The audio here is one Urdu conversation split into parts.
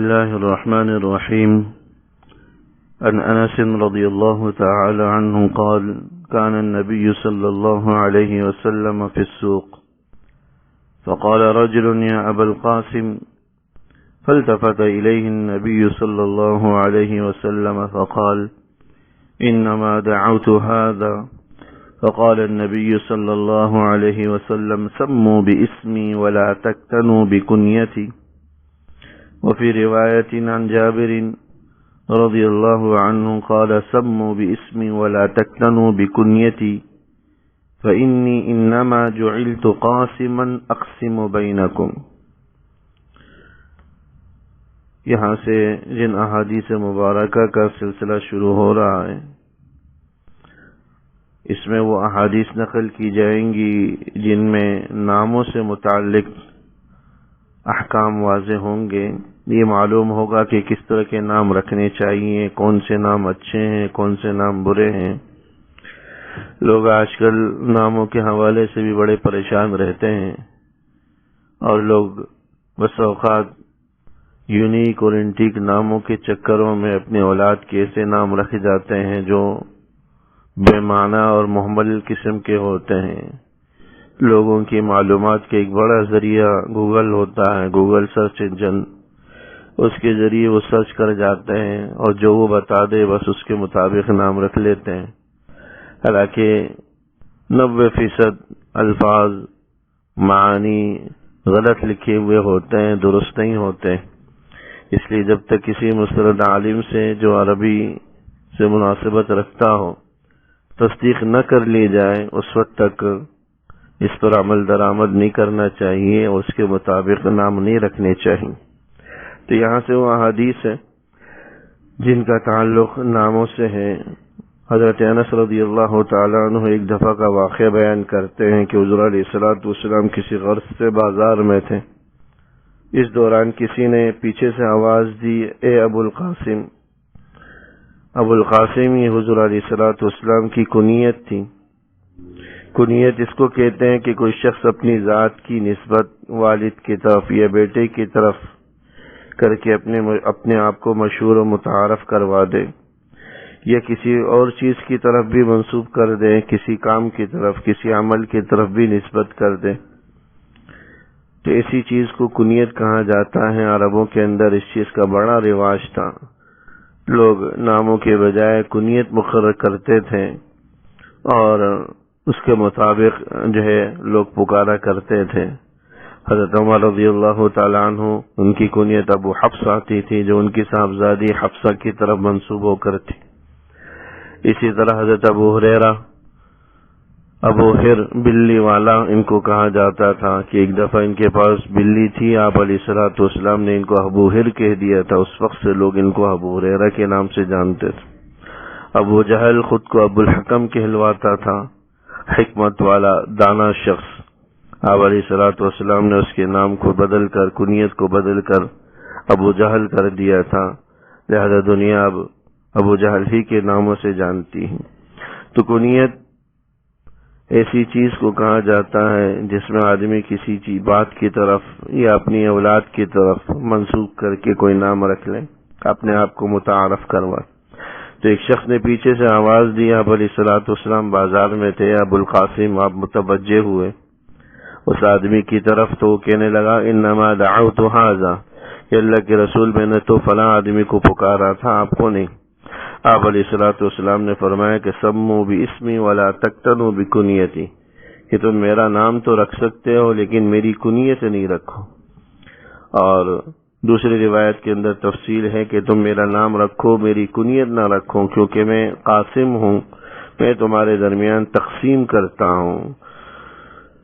الله الرحمن الرحيم. عن أنس رضي الله تعالى عنه قال: كان النبي صلى الله عليه وسلم في السوق فقال رجل: يا أبا القاسم، فالتفت إليه النبي صلى الله عليه وسلم فقال: إنما دعوت هذا. فقال النبي صلى الله عليه وسلم: سموا باسمي ولا تكتنوا بكنيتي. وفي رواية عن جابر رضي الله عنه قال: سموا باسمي ولا تكتنوا بكنيتي فإني إنما جعلت قاسما أقسم بينكم. یہاں سے جن احادیث مبارکہ کا سلسلہ شروع ہو رہا ہے، اس میں وہ احادیث نقل کی جائیں گی جن میں ناموں سے متعلق احکام واضح ہوں گے۔ یہ معلوم ہوگا کہ کس طرح کے نام رکھنے چاہیے، کون سے نام اچھے ہیں، کون سے نام برے ہیں۔ لوگ آج کل ناموں کے حوالے سے بھی بڑے پریشان رہتے ہیں، اور لوگ بس اوقات یونیک اور انٹیک ناموں کے چکروں میں اپنی اولاد کے ایسے نام رکھ جاتے ہیں جو بے معنی اور مہمل قسم کے ہوتے ہیں۔ لوگوں کی معلومات کے ایک بڑا ذریعہ گوگل ہوتا ہے، گوگل سرچ انجن، اس کے ذریعے وہ سرچ کر جاتے ہیں اور جو وہ بتا دے بس اس کے مطابق نام رکھ لیتے ہیں، حالانکہ 90% الفاظ معانی غلط لکھے ہوئے ہوتے ہیں، درست نہیں ہوتے۔ اس لیے جب تک کسی مستند عالم سے جو عربی سے مناسبت رکھتا ہو تصدیق نہ کر لی جائے، اس وقت تک اس پر عمل درآمد نہیں کرنا چاہیے اور اس کے مطابق نام نہیں رکھنے چاہیے۔ تو یہاں سے وہ احادیث ہے جن کا تعلق ناموں سے ہے۔ حضرت انس رضی اللہ تعالیٰ عنہ ایک دفعہ کا واقعہ بیان کرتے ہیں کہ حضور علیہ الصلوۃ والسلام کسی غرض سے بازار میں تھے۔ اس دوران کسی نے پیچھے سے آواز دی: اے ابو القاسم۔ ابو القاسم یہ حضور علیہ الصلوۃ والسلام کی کنیت تھی۔ کنیت اس کو کہتے ہیں کہ کوئی شخص اپنی ذات کی نسبت والد کی طرف یا بیٹے کی طرف کر کے اپنے آپ کو مشہور و متعارف کروا دے، یا کسی اور چیز کی طرف بھی منسوب کر دے، کسی کام کی طرف، کسی عمل کی طرف بھی نسبت کر دے، تو ایسی چیز کو کنیت کہا جاتا ہے۔ عربوں کے اندر اس چیز کا بڑا رواج تھا، لوگ ناموں کے بجائے کنیت مقرر کرتے تھے اور اس کے مطابق جو ہے لوگ پکارا کرتے تھے۔ حضرت عمر رضی اللہ تعالیٰ عنہ ان کی کنیت ابو حفص آتی تھی، جو ان کی صاحبزادی حفصہ کی طرف منسوب ہو کر تھی۔ اسی طرح حضرت ابو ہریرہ، ابو ہر بلی والا ان کو کہا جاتا تھا کہ ایک دفعہ ان کے پاس بلی تھی، آپ علیہ الصلوۃ والسلام نے ان کو ابو ہر کہہ دیا تھا۔ اس وقت سے لوگ ان کو ابو ہریرہ کے نام سے جانتے تھے۔ ابو جہل خود کو ابو الحکم کہلواتا تھا، حکمت والا دانا شخص۔ آپ علیہ الصلوۃ والسلام نے اس کے نام کو بدل کر، کنیت کو بدل کر ابو جہل کر دیا تھا، لہذا دنیا اب ابو جہل ہی کے ناموں سے جانتی ہے۔ تو کنیت ایسی چیز کو کہا جاتا ہے جس میں آدمی کسی چیز بات کی طرف یا اپنی اولاد کی طرف منسوب کر کے کوئی نام رکھ لے، اپنے آپ کو متعارف کروا۔ تو ایک شخص نے پیچھے سے آواز دی، آپ علیہ الصلوۃ والسلام بازار میں تھے، ابو القاسم، آپ متوجہ ہوئے اس آدمی کی طرف، تو وہ کہنے لگا: انما دعوت ھذا، کہ اللہ کے رسول، میں نے تو فلاں آدمی کو پکارا تھا، آپ کو نہیں۔ آپ علیہ الصلوۃ والسلام نے فرمایا کہ سموا باسمی ولا تکتنوا بکنیتی، کہ تم میرا نام تو رکھ سکتے ہو لیکن میری کنیت نہیں رکھو۔ اور دوسری روایت کے اندر تفصیل ہے کہ تم میرا نام رکھو، میری کنیت نہ رکھو، کیونکہ میں قاسم ہوں، میں تمہارے درمیان تقسیم کرتا ہوں۔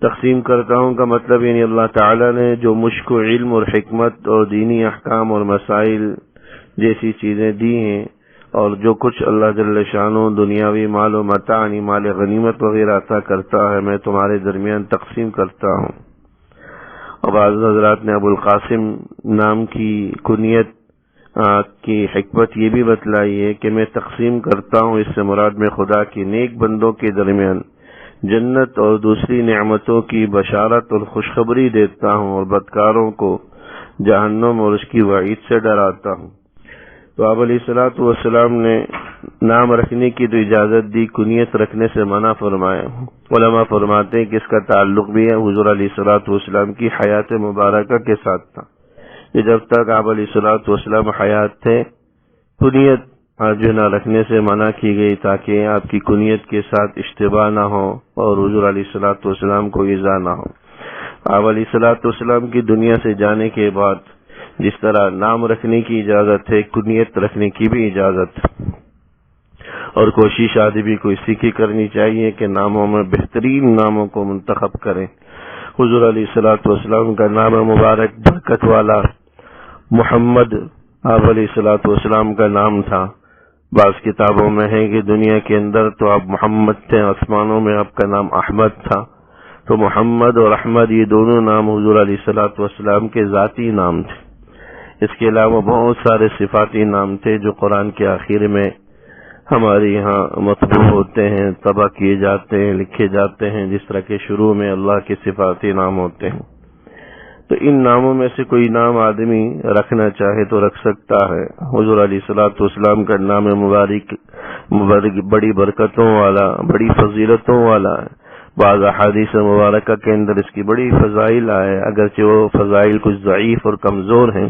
تقسیم کرتا ہوں کا مطلب یعنی اللہ تعالیٰ نے جو مجھ کو علم اور حکمت اور دینی احکام اور مسائل جیسی چیزیں دی ہیں، اور جو کچھ اللہ جل شانہ دنیاوی مال و متاع، یعنی مال غنیمت وغیرہ عطا کرتا ہے، میں تمہارے درمیان تقسیم کرتا ہوں۔ اور بعض حضرات نے ابو القاسم نام کی کنیت کی حکمت یہ بھی بتلائی ہے کہ میں تقسیم کرتا ہوں، اس سے مراد میں خدا کے نیک بندوں کے درمیان جنت اور دوسری نعمتوں کی بشارت اور خوشخبری دیتا ہوں، اور بدکاروں کو جہنم اور اس کی وعید سے ڈراتا ہوں۔ تو آپ علیہ الصلوۃ والسلام نے نام رکھنے کی تو اجازت دی، کنیت رکھنے سے منع فرمایا۔ علماء فرماتے ہیں کہ اس کا تعلق بھی ہے حضور علیہ الصلوۃ والسلام کی حیات مبارکہ کے ساتھ تھا، کہ جب تک آپ علیہ الصلوۃ والسلام حیات تھے کنیت جو نہ رکھنے سے منع کی گئی، تاکہ آپ کی کنیت کے ساتھ اشتباہ نہ ہو اور حضور علیہ الصلوۃ والسلام کو ایذا نہ ہو۔ آپ علیہ الصلوۃ والسلام کی دنیا سے جانے کے بعد جس طرح نام رکھنے کی اجازت ہے، کنیت رکھنے کی بھی اجازت ہے، اور کوشش آدمی کو اسی کی کرنی چاہیے کہ ناموں میں بہترین ناموں کو منتخب کریں۔ حضور علیہ الصلوۃ والسلام کا نام مبارک برکت والا محمد آپ علیہ الصلوۃ والسلام کا نام تھا۔ بعض کتابوں میں ہے کہ دنیا کے اندر تو آپ محمد تھے، آسمانوں میں آپ کا نام احمد تھا۔ تو محمد اور احمد یہ دونوں نام حضور علیہ الصلوۃ والسلام کے ذاتی نام تھے۔ اس کے علاوہ بہت سارے صفاتی نام تھے جو قرآن کے آخر میں ہمارے یہاں مطبوع ہوتے ہیں، طبع کیے جاتے ہیں، لکھے جاتے ہیں، جس طرح کے شروع میں اللہ کے صفاتی نام ہوتے ہیں۔ تو ان ناموں میں سے کوئی نام آدمی رکھنا چاہے تو رکھ سکتا ہے۔ حضور علیہ الصلوۃ والسلام کا نام مبارک بڑی برکتوں والا، بڑی فضیلتوں والا ہے۔ بعض احادیث مبارکہ کے اندر اس کی بڑی فضائل آئے، اگرچہ وہ فضائل کچھ ضعیف اور کمزور ہیں،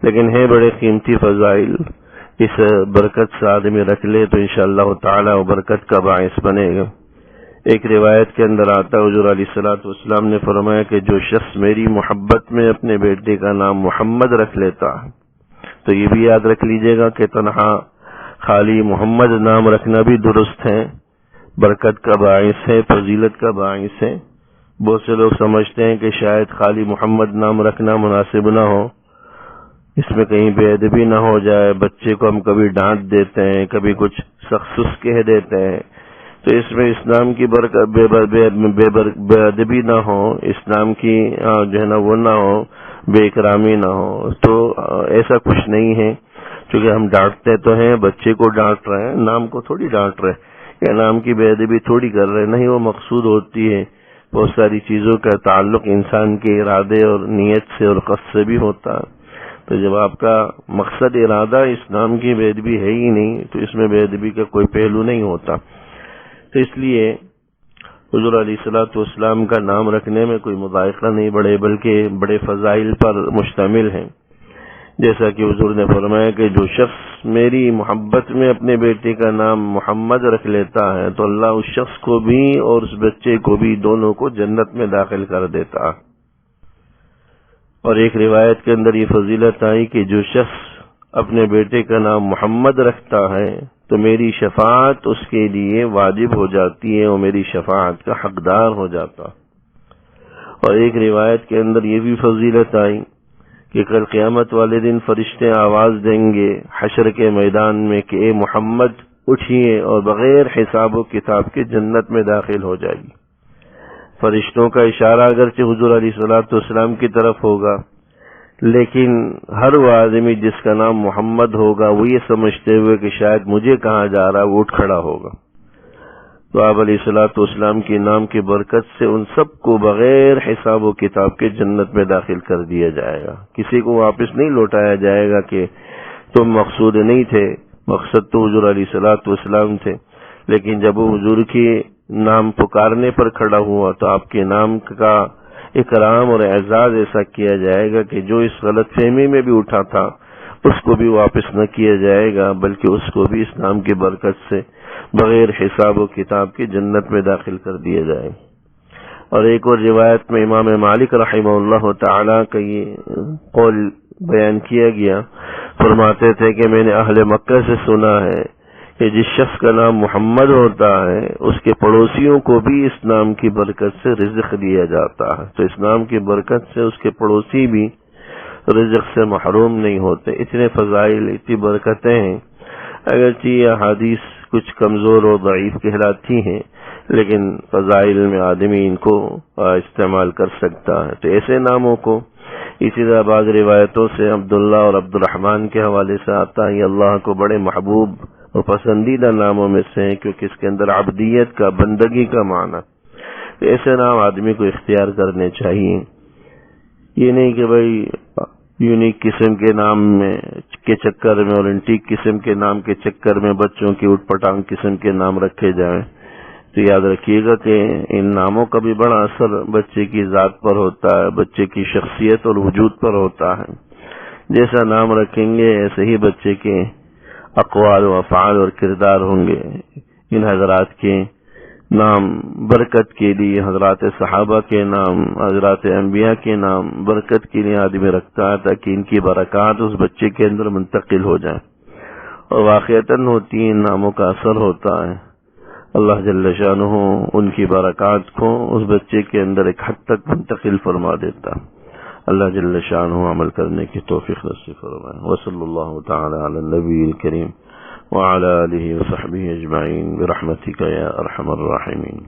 لیکن ہیں بڑے قیمتی فضائل۔ اس برکت سے آدمی رکھ لے تو انشاءاللہ تعالی وہ برکت کا باعث بنے گا۔ ایک روایت کے اندر آتا ہے حضور علیہ الصلوۃ والسلام نے فرمایا کہ جو شخص میری محبت میں اپنے بیٹے کا نام محمد رکھ لیتا ہے، تو یہ بھی یاد رکھ لیجئے گا کہ تنہا خالی محمد نام رکھنا بھی درست ہے، برکت کا باعث ہے، فضیلت کا باعث ہے۔ بہت سے لوگ سمجھتے ہیں کہ شاید خالی محمد نام رکھنا مناسب نہ ہو، اس میں کہیں بے ادبی نہ ہو جائے، بچے کو ہم کبھی ڈانٹ دیتے ہیں، کبھی کچھ سخت سست کہہ دیتے ہیں، تو اس میں اسلام کی برکت بے ادبی نہ ہو، اسلام کی جو ہے نا وہ نہ ہو، بے اکرامی نہ ہو۔ تو ایسا کچھ نہیں ہے، چونکہ ہم ڈانٹتے تو ہیں، بچے کو ڈانٹ رہے ہیں، نام کو تھوڑی ڈانٹ رہے یا نام کی بے ادبی تھوڑی کر رہے، نہیں، وہ مقصود ہوتی ہے۔ بہت ساری چیزوں کا تعلق انسان کے ارادے اور نیت سے اور قصد سے بھی ہوتا ہے۔ تو جب آپ کا مقصد ارادہ اسلام کی بے ادبی ہے ہی نہیں، تو اس میں بے ادبی کا کوئی پہلو نہیں ہوتا۔ تو اس لیے حضور علیہ الصلوۃ والسلام کا نام رکھنے میں کوئی مذائقہ نہیں، بلکہ بڑے فضائل پر مشتمل ہیں۔ جیسا کہ حضور نے فرمایا کہ جو شخص میری محبت میں اپنے بیٹے کا نام محمد رکھ لیتا ہے تو اللہ اس شخص کو بھی اور اس بچے کو بھی، دونوں کو جنت میں داخل کر دیتا ہے۔ اور ایک روایت کے اندر یہ فضیلت آئی کہ جو شخص اپنے بیٹے کا نام محمد رکھتا ہے تو میری شفاعت اس کے لیے واجب ہو جاتی ہے، اور میری شفاعت کا حقدار ہو جاتا۔ اور ایک روایت کے اندر یہ بھی فضیلت آئی کہ کل قیامت والے دن فرشتے آواز دیں گے حشر کے میدان میں کہ اے محمد اٹھیے، اور بغیر حساب و کتاب کے جنت میں داخل ہو جائے گی۔ فرشتوں کا اشارہ اگرچہ حضور علیہ الصلوۃ والسلام کی طرف ہوگا، لیکن ہر وہ آدمی جس کا نام محمد ہوگا وہ یہ سمجھتے ہوئے کہ شاید مجھے کہاں جا رہا، وہ اٹھ کھڑا ہوگا۔ تو آپ علیہ الصلوۃ والسلام کے نام کی برکت سے ان سب کو بغیر حساب و کتاب کے جنت میں داخل کر دیا جائے گا۔ کسی کو واپس نہیں لوٹایا جائے گا کہ تم مقصود نہیں تھے، مقصد تو حضور علیہ الصلوۃ والسلام تھے، لیکن جب وہ حضور کی نام پکارنے پر کھڑا ہوا تو آپ کے نام کا اکرام اور اعزاز ایسا کیا جائے گا کہ جو اس غلط فہمی میں بھی اٹھا تھا اس کو بھی واپس نہ کیا جائے گا، بلکہ اس کو بھی اس نام کی برکت سے بغیر حساب و کتاب کی جنت میں داخل کر دیا جائے۔ اور ایک اور روایت میں امام مالک رحمہ اللہ تعالی کا یہ قول بیان کیا گیا، فرماتے تھے کہ میں نے اہل مکہ سے سنا ہے کہ جس شخص کا نام محمد ہوتا ہے اس کے پڑوسیوں کو بھی اس نام کی برکت سے رزق دیا جاتا ہے، تو اس نام کی برکت سے اس کے پڑوسی بھی رزق سے محروم نہیں ہوتے۔ اتنے فضائل، اتنی برکتیں ہیں، اگرچہ یہ احادیث کچھ کمزور اور ضعیف کہلاتی ہیں، لیکن فضائل میں آدمی ان کو استعمال کر سکتا ہے۔ تو ایسے ناموں کو اسی طرح بعض روایتوں سے عبداللہ اور عبد الرحمن کے حوالے سے آتا ہے، یہ اللہ کو بڑے محبوب اور پسندیدہ ناموں میں سے ہیں، کیونکہ اس کے اندر عبدیت کا، بندگی کا معنی۔ تو ایسے نام آدمی کو اختیار کرنے چاہیے، یہ نہیں کہ بھائی یونیک قسم کے نام کے چکر میں اور انٹیک قسم کے نام کے چکر میں بچوں کی اٹھ پٹانگ قسم کے نام رکھے جائیں تو یاد رکھیے گا کہ ان ناموں کا بھی بڑا اثر بچے کی ذات پر ہوتا ہے، بچے کی شخصیت اور وجود پر ہوتا ہے۔ جیسا نام رکھیں گے ایسے ہی بچے کے اقوال و افعال اور کردار ہوں گے۔ ان حضرات کے نام برکت کے لیے، حضرات صحابہ کے نام، حضرات انبیاء کے نام برکت کے لیے آدمی رکھتا ہے تاکہ ان کی برکات اس بچے کے اندر منتقل ہو جائیں، اور واقعتاً ہوتی ان ناموں کا اثر ہوتا ہے۔ اللہ جل شانہ ان کی برکات کو اس بچے کے اندر ایک حد تک منتقل فرما دیتا۔ اللہ جل شانہ عمل کرنے کی توفیق نصیب فرمائے۔ وصلی اللہ تعالی علی النبی الکریم وعلى آلہ وصحبہ اجمعین برحمتک یا ارحم الراحمین۔